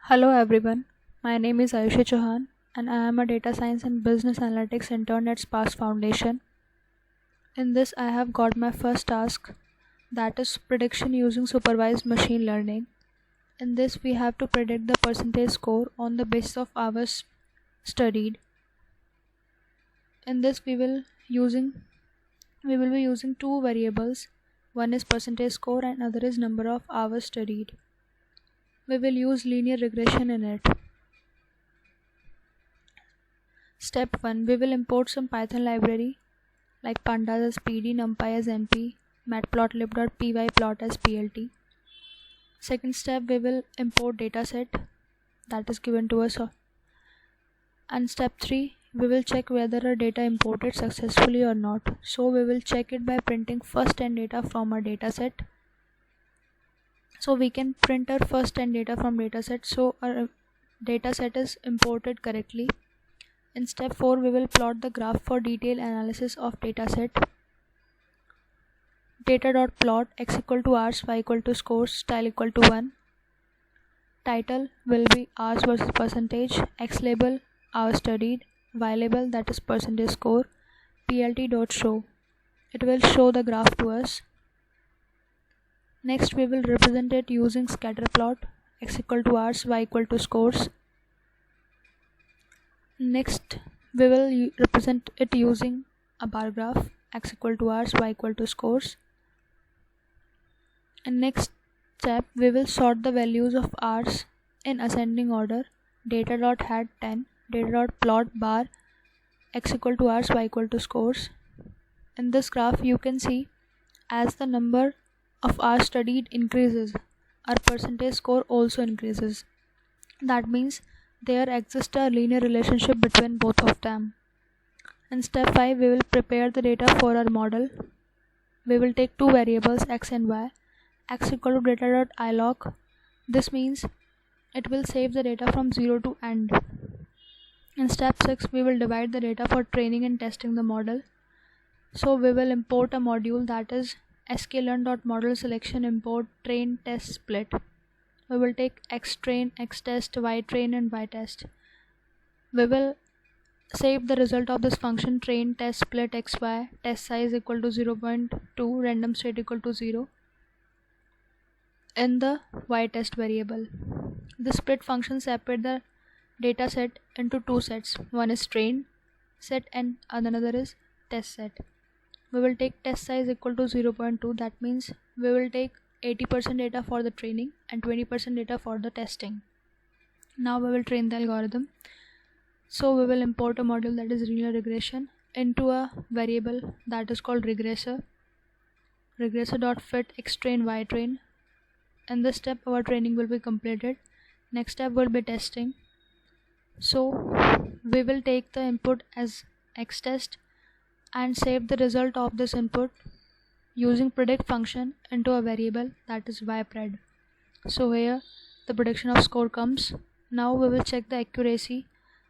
Hello everyone, my name is Ayushi Chauhan and I am a data science and business analytics intern at Sparks Foundation. In this, I have got my first task, that is prediction using supervised machine learning. In this, we have to predict the percentage score on the basis of hours studied. In this, we will be using two variables. One is percentage score and other is number of hours studied. We will use linear regression in it. Step 1. We will import some Python library like pandas as pd, numpy as np, matplotlib.pyplot as plt. Second step, we will import dataset that is given to us. And step 3, we will check whether a data imported successfully or not. So we will check it by printing first 10 data from our dataset. So we can print our first 10 data from dataset so our dataset is imported correctly. In step 4, we will plot the graph for detailed analysis of dataset. Data.plot x equal to hours, y equal to scores, style equal to 1. Title will be hours versus percentage, x label hours studied, y label that is percentage score, plt.show. It will show the graph to us. Next, we will represent it using scatter plot, x equal to hours, y equal to scores. Next, we will represent it using a bar graph, x equal to hours, y equal to scores. And next step, we will sort the values of hours in ascending order. Data.had 10, data.plot bar, x equal to hours, y equal to scores. In this graph, you can see as the number of hours studied increases, our percentage score also increases. That means there exists a linear relationship between both of them. In step 5, we will prepare the data for our model. We will take two variables x and y. X equal to data.ilog. This means it will save the data from 0 to end. In step 6, we will divide the data for training and testing the model. So we will import a module, that is sklearn.model selection import train test split. We will take xtrain, xtest, ytrain and ytest. We will save the result of this function train test split xy, test size equal to 0.2, random state equal to 0 in the ytest variable. The split function separate the data set into two sets. One is train set and another is test set. We will take test size equal to 0.2. That means we will take 80% data for the training and 20% data for the testing. Now we will train the algorithm. So we will import a module, that is linear regression, into a variable that is called regressor. Regressor.fit xtrain ytrain. In this step, our training will be completed. Next step will be testing. So we will take the input as xtest and save the result of this input using predict function into a variable, that is ypred. So here the prediction of score comes. Now we will check the accuracy.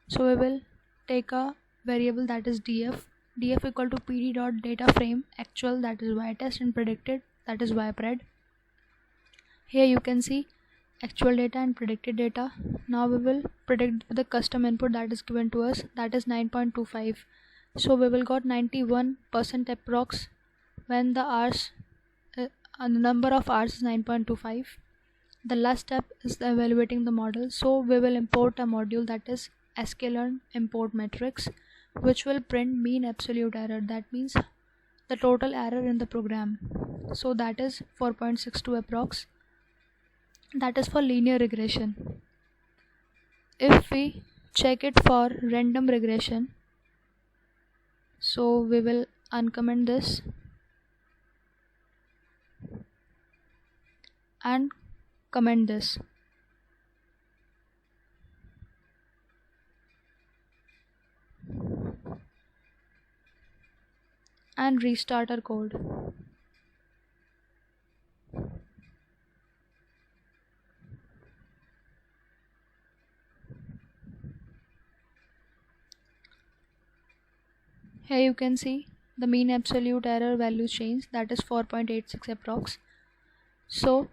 So we will take a variable, that is df equal to pd.dataframe actual, that is ytest, and predicted, that is ypred. Here you can see actual data and predicted data. Now we will predict the custom input that is given to us, that is 9.25. So we will got 91% approx when the hours the number of hours is 9.25. The last step is evaluating the model. So we will import a module, that is sklearn import metrics, which will print mean absolute error, that means the total error in the program. So that is 4.62 approx. That is for linear regression. If we check it for random regression, so we will uncomment this and comment this. And restart our code. Here you can see the mean absolute error value change, that is 4.86 approx. So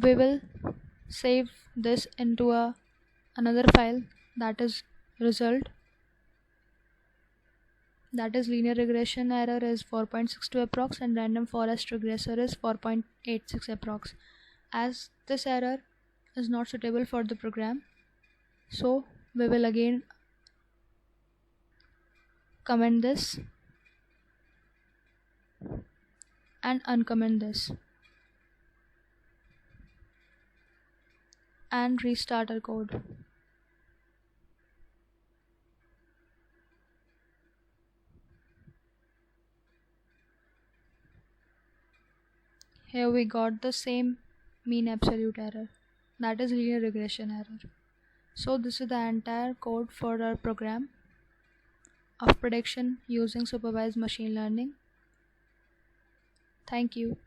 we will save this into another file, that is result, that is linear regression error is 4.62 approx and random forest regressor is 4.86 approx. As this error is not suitable for the program, so we will again comment this and uncomment this and restart our code. Here we got the same mean absolute error, that is linear regression error. So this is the entire code for our program of prediction using supervised machine learning. Thank you.